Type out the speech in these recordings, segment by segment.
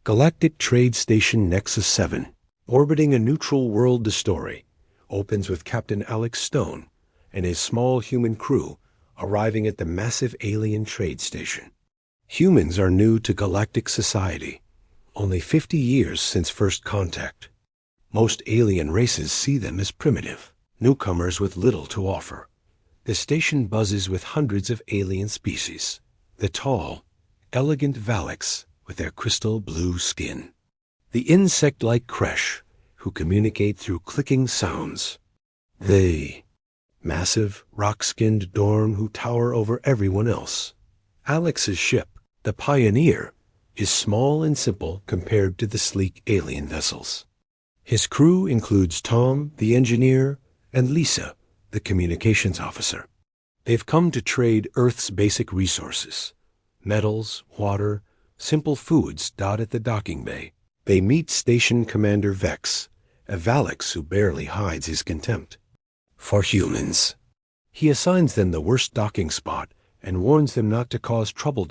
Galactic Trade Station Nexus 7, orbiting a neutral world. The story opens with Captain Alex Stone and his small human crew arriving at the massive alien trade station. Humans are new to galactic society, only 50 years since first contact. Most alien races see them as primitive, newcomers with little to offer. The station buzzes with hundreds of alien species. The tall, elegant Valaks with their crystal blue skin. The insect-like Kresh, who communicate through clicking sounds. The massive, rock-skinned Dorn who tower over everyone else. Alex's ship, the Pioneer, is small and simple compared to the sleek alien vessels. His crew includes Tom, the engineer, and Lisa, the communications officer. They've come to trade Earth's basic resources. Metals, water, simple foods dot at the docking bay. They meet Station Commander Vex, a Valaks who barely hides his contempt for humans. He assigns them the worst docking spot and warns them not to cause trouble.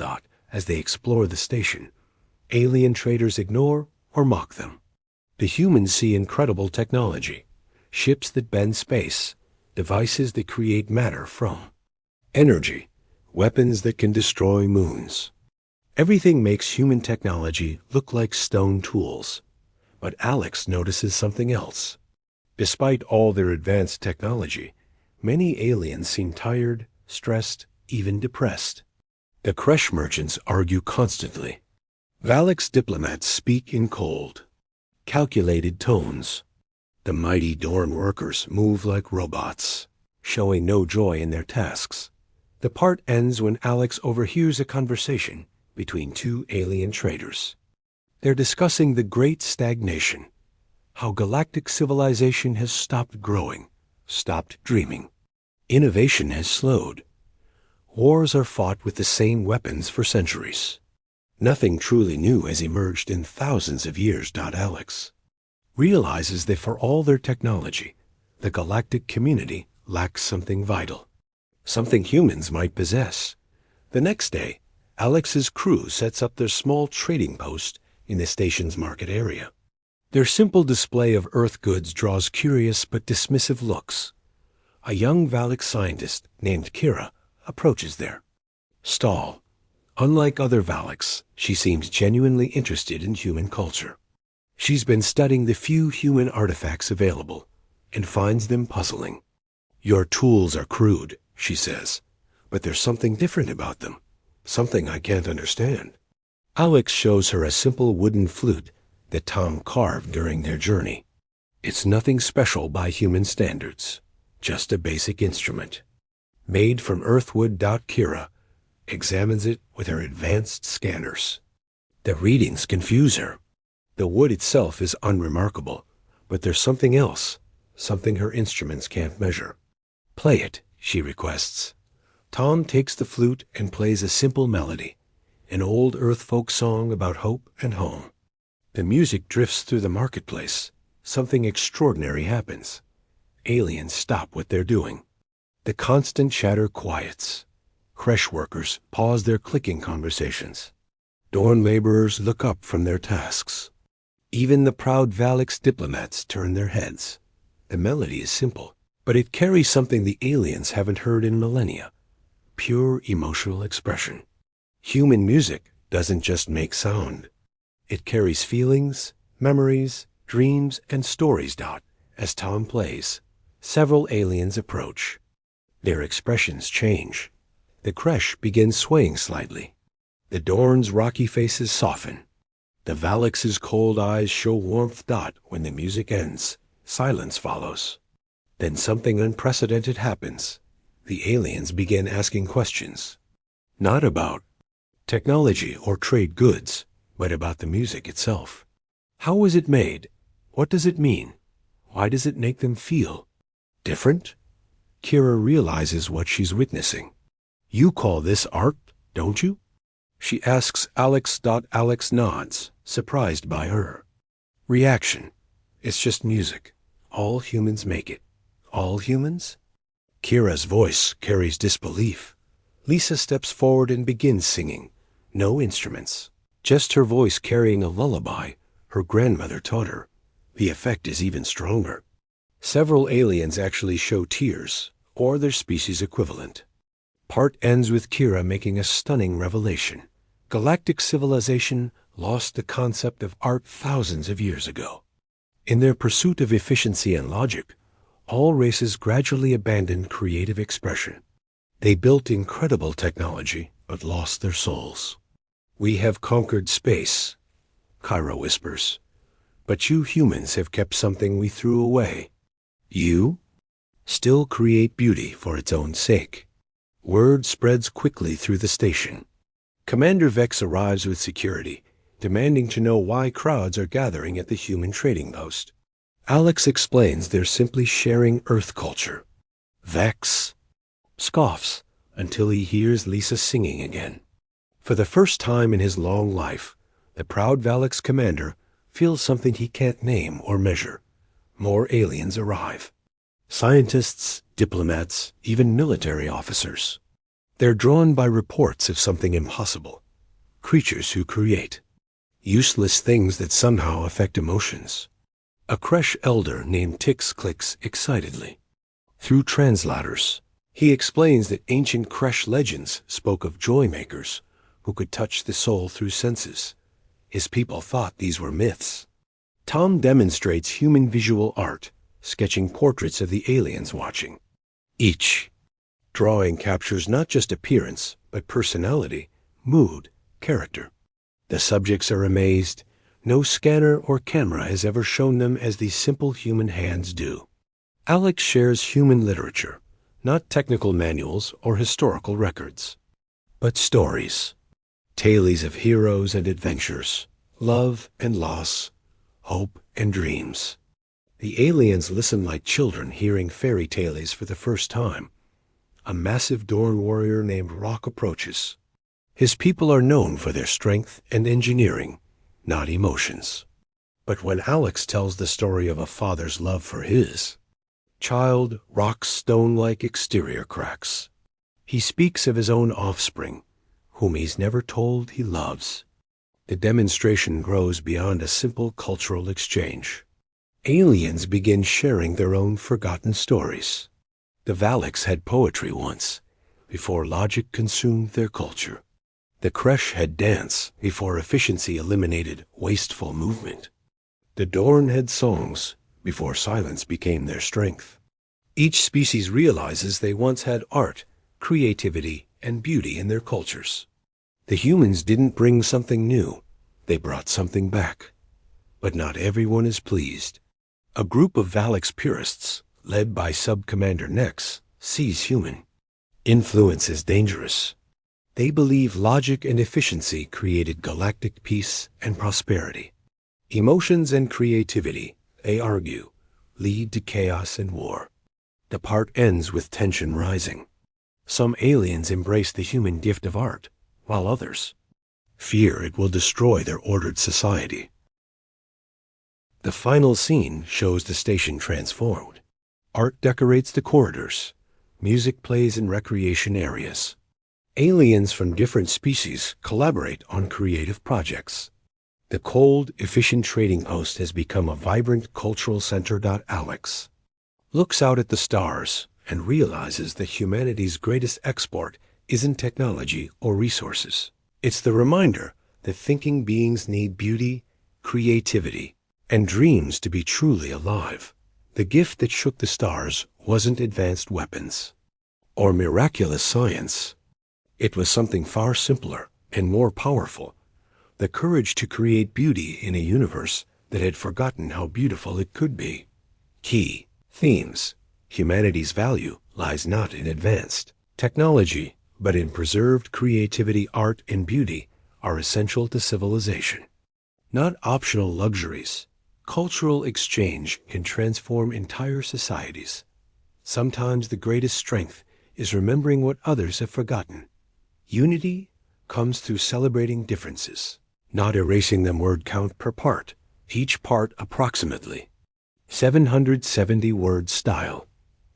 As they explore the station, alien traders ignore or mock them. The humans see incredible technology, ships that bend space, devices that create matter from energy, weapons that can destroy moons. Everything makes human technology look like stone tools. But Alex notices something else. Despite all their advanced technology, many aliens seem tired, stressed, even depressed. The Kresh merchants argue constantly. Valak's diplomats speak in cold, calculated tones. The mighty Dorn workers move like robots, showing no joy in their tasks. The part ends when Alex overhears a conversation between two alien traders. They're discussing the Great Stagnation, how galactic civilization has stopped growing, stopped dreaming. Innovation has slowed. Wars are fought with the same weapons for centuries. Nothing truly new has emerged in thousands of years. Alex realizes that for all their technology, the galactic community lacks something vital, something humans might possess. The next day, Alex's crew sets up their small trading post in the station's market area. Their simple display of Earth goods draws curious but dismissive looks. A young Valak scientist named Kira approaches their stall. Unlike other Valaks, she seems genuinely interested in human culture. She's been studying the few human artifacts available and finds them puzzling. "Your tools are crude," she says, "but there's something different about them, something I can't understand." Alex shows her a simple wooden flute that Tom carved during their journey. It's nothing special by human standards, just a basic instrument. Made from earthwood. Kira examines it with her advanced scanners. The readings confuse her. The wood itself is unremarkable, but there's something else, something her instruments can't measure. "Play it," she requests. Tom takes the flute and plays a simple melody, an old Earth folk song about hope and home. The music drifts through the marketplace. Something extraordinary happens. Aliens stop what they're doing. The constant chatter quiets. Kresh workers pause their clicking conversations. Dorn laborers look up from their tasks. Even the proud Valak's diplomats turn their heads. The melody is simple, but it carries something the aliens haven't heard in millennia. Pure emotional expression. Human music doesn't just make sound. It carries feelings, memories, dreams, and stories. As Tom plays, several aliens approach. Their expressions change. The Kresh begins swaying slightly. The Dorn's rocky faces soften. The Valaks' cold eyes show warmth. When the music ends, silence follows. Then something unprecedented happens. The aliens begin asking questions. Not about technology or trade goods, but about the music itself. How was it made? What does it mean? Why does it make them feel different? Kira realizes what she's witnessing. "You call this art, don't you?" she asks Alex. Alex nods, surprised by her reaction. "It's just music. All humans make it." "All humans?" Kira's voice carries disbelief. Lisa steps forward and begins singing. No instruments, Just her voice carrying a lullaby her grandmother taught her. The effect is even stronger. Several aliens actually show tears, or their species equivalent. Part ends with Kira making a stunning revelation. Galactic civilization lost the concept of art thousands of years ago. In their pursuit of efficiency and logic, all races gradually abandoned creative expression. They built incredible technology, but lost their souls. "We have conquered space," Kyra whispers. "But you humans have kept something we threw away. You still create beauty for its own sake." Word spreads quickly through the station. Commander Vex arrives with security, demanding to know why crowds are gathering at the human trading post. Alex explains they're simply sharing Earth culture. Vex scoffs until he hears Lisa singing again. For the first time in his long life, the proud Valix commander feels something he can't name or measure. More aliens arrive. Scientists, diplomats, even military officers. They're drawn by reports of something impossible. Creatures who create. Useless things that somehow affect emotions. A Kresh elder named Tix clicks excitedly. Through translators, he explains that ancient Kresh legends spoke of joy makers who could touch the soul through senses. His people thought these were myths. Tom demonstrates human visual art, sketching portraits of the aliens watching. Each drawing captures not just appearance, but personality, mood, character. The subjects are amazed. No scanner or camera has ever shown them as these simple human hands do. Alex shares human literature, not technical manuals or historical records, but stories. Tales of heroes and adventures, love and loss, hope and dreams. The aliens listen like children hearing fairy tales for the first time. A massive Dorn warrior named Rock approaches. His people are known for their strength and engineering, not emotions. But when Alex tells the story of a father's love for his child, Rock's stone-like exterior cracks. He speaks of his own offspring, whom he's never told he loves. The demonstration grows beyond a simple cultural exchange. Aliens begin sharing their own forgotten stories. The Valix had poetry once, before logic consumed their culture. The Kresh had dance before efficiency eliminated wasteful movement. The Dorn had songs before silence became their strength. Each species realizes they once had art, creativity, and beauty in their cultures. The humans didn't bring something new, they brought something back. But not everyone is pleased. A group of Valix purists, led by Sub-Commander Nex, sees human influence as dangerous. They believe logic and efficiency created galactic peace and prosperity. Emotions and creativity, they argue, lead to chaos and war. The part ends with tension rising. Some aliens embrace the human gift of art, while others fear it will destroy their ordered society. The final scene shows the station transformed. Art decorates the corridors. Music plays in recreation areas. Aliens from different species collaborate on creative projects. The cold, efficient trading post has become a vibrant cultural center. Alex looks out at the stars and realizes that humanity's greatest export isn't technology or resources. It's the reminder that thinking beings need beauty, creativity, and dreams to be truly alive. The gift that shook the stars wasn't advanced weapons or miraculous science. It was something far simpler and more powerful, the courage to create beauty in a universe that had forgotten how beautiful it could be. Key themes. Humanity's value lies not in advanced technology, but in preserved creativity. Art and beauty are essential to civilization, not optional luxuries. Cultural exchange can transform entire societies. Sometimes the greatest strength is remembering what others have forgotten. Unity comes through celebrating differences, not erasing them. Word count per part, each part approximately 770 word style.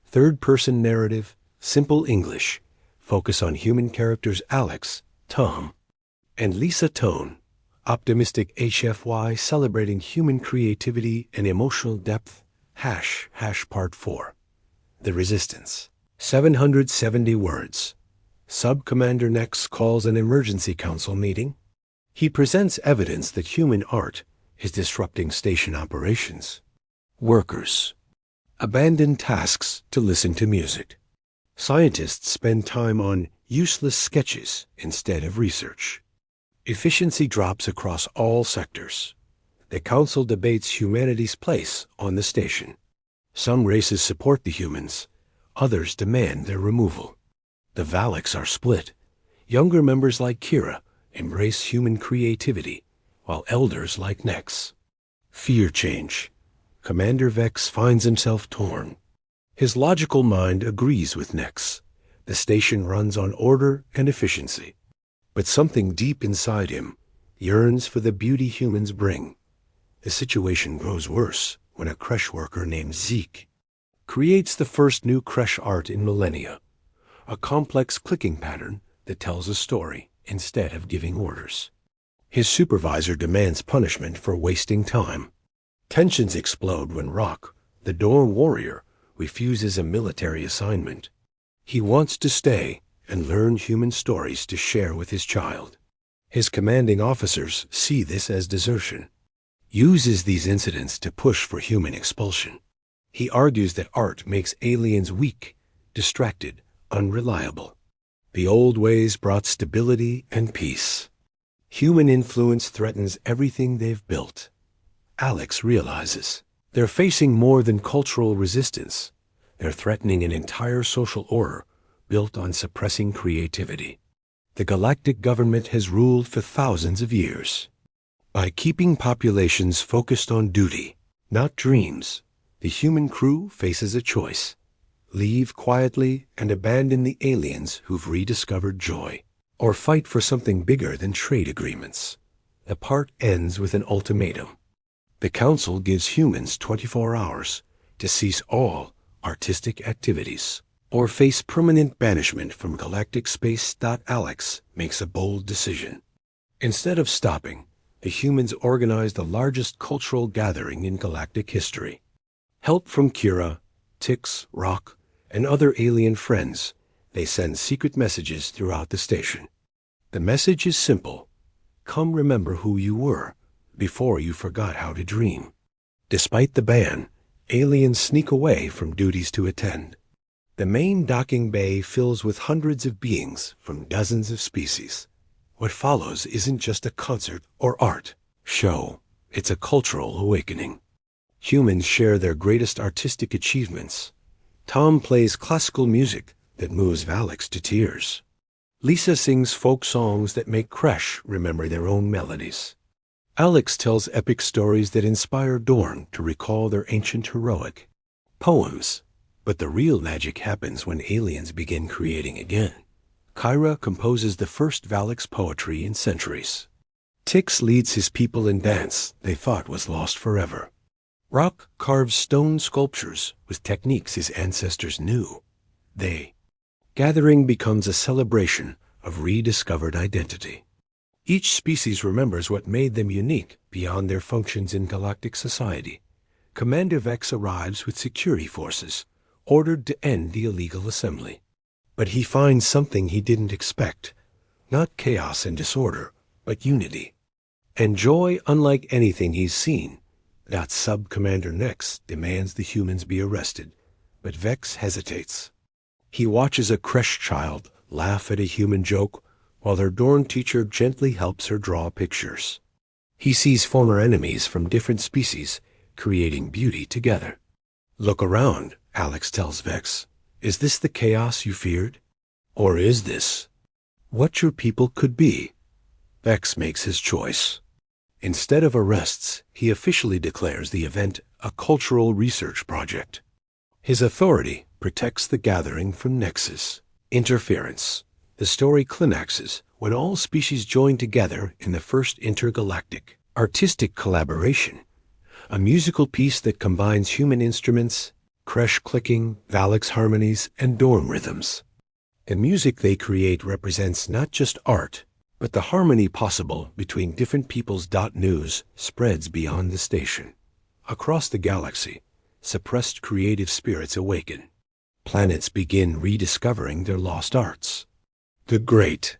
Third-person narrative, simple English, focus on human characters Alex, Tom, and Lisa. Tone, Optimistic HFY celebrating human creativity and emotional depth. Part 4. The Resistance. 770 words. Sub-Commander Nex calls an emergency council meeting. He presents evidence that human art is disrupting station operations. Workers abandon tasks to listen to music. Scientists spend time on useless sketches instead of research. Efficiency drops across all sectors. The council debates humanity's place on the station. Some races support the humans, others demand their removal. The Valaks are split. Younger members like Kira embrace human creativity, while elders like Nex fear change. Commander Vex finds himself torn. His logical mind agrees with Nex. The station runs on order and efficiency. But something deep inside him yearns for the beauty humans bring. The situation grows worse when a creche worker named Zeke creates the first new creche art in millennia, a complex clicking pattern that tells a story instead of giving orders. His supervisor demands punishment for wasting time. Tensions explode when Rock, the Dorm warrior, refuses a military assignment. He wants to stay and learn human stories to share with his child. His commanding officers see this as desertion, uses these incidents to push for human expulsion. He argues that art makes aliens weak, distracted, unreliable. The old ways brought stability and peace. Human influence threatens everything they've built. Alex realizes they're facing more than cultural resistance. They're threatening an entire social order built on suppressing creativity. The galactic government has ruled for thousands of years. By keeping populations focused on duty, not dreams, the human crew faces a choice: leave quietly and abandon the aliens who've rediscovered joy, or fight for something bigger than trade agreements. The part ends with an ultimatum. The Council gives humans 24 hours to cease all artistic activities, or face permanent banishment from galactic space. Alex makes a bold decision. Instead of stopping, the humans organize the largest cultural gathering in galactic history. Help from Kira, Tix, Rock, and other alien friends, they send secret messages throughout the station. The message is simple: come remember who you were before you forgot how to dream. Despite the ban, aliens sneak away from duties to attend. The main docking bay fills with hundreds of beings from dozens of species. What follows isn't just a concert or art show. It's a cultural awakening. Humans share their greatest artistic achievements. Tom plays classical music that moves Valaks to tears. Lisa sings folk songs that make Creche remember their own melodies. Alex tells epic stories that inspire Dorn to recall their ancient heroic poems. But the real magic happens when aliens begin creating again. Kyra composes the first Valak's poetry in centuries. Tix leads his people in dance they thought was lost forever. Rock carves stone sculptures with techniques his ancestors knew. Gathering becomes a celebration of rediscovered identity. Each species remembers what made them unique beyond their functions in galactic society. Commander Vex arrives with security forces, ordered to end the illegal assembly. But he finds something he didn't expect: not chaos and disorder, but unity. And joy unlike anything he's seen. That Sub-Commander Nex demands the humans be arrested, but Vex hesitates. He watches a creche child laugh at a human joke while their Dorn teacher gently helps her draw pictures. He sees former enemies from different species creating beauty together. Look around, Alex tells Vex. Is this the chaos you feared? Or is this what your people could be? Vex makes his choice. Instead of arrests, he officially declares the event a cultural research project. His authority protects the gathering from Nexus interference. The story climaxes when all species join together in the first intergalactic artistic collaboration, a musical piece that combines human instruments, creche clicking, Valak's harmonies, and Dorm rhythms. The music they create represents not just art, But the harmony possible between different people's .news spreads beyond the station. Across the galaxy, suppressed creative spirits awaken. Planets begin rediscovering their lost arts. The Great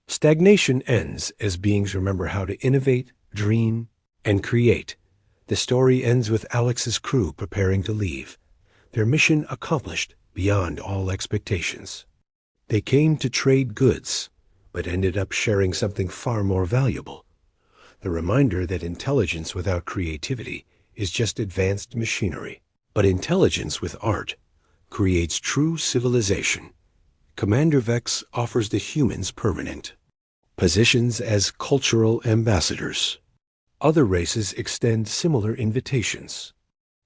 Stagnation ends as beings remember how to innovate, dream, and create. The story ends with Alex's crew preparing to leave, their mission accomplished beyond all expectations. They came to trade goods, but ended up sharing something far more valuable. The reminder that intelligence without creativity is just advanced machinery. But intelligence with art creates true civilization. Commander Vex offers the humans permanent positions as cultural ambassadors. Other races extend similar invitations.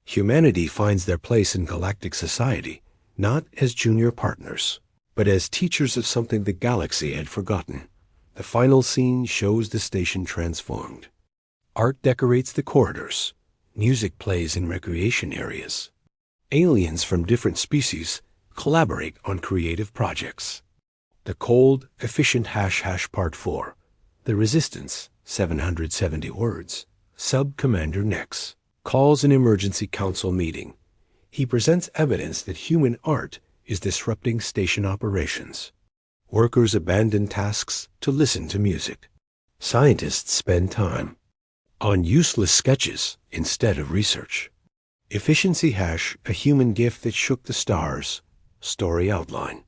Humanity finds their place in galactic society, not as junior partners, but as teachers of something the galaxy had forgotten. The final scene shows the station transformed. Art decorates the corridors. Music plays in recreation areas. Aliens from different species collaborate on creative projects. The Cold, Efficient # Part 4. The Resistance, 770 words. Sub-Commander Nex calls an emergency council meeting. He presents evidence that human art is disrupting station operations. Workers abandon tasks to listen to music. Scientists spend time on useless sketches instead of research. Efficiency #, a human gift that shook the stars. Story outline.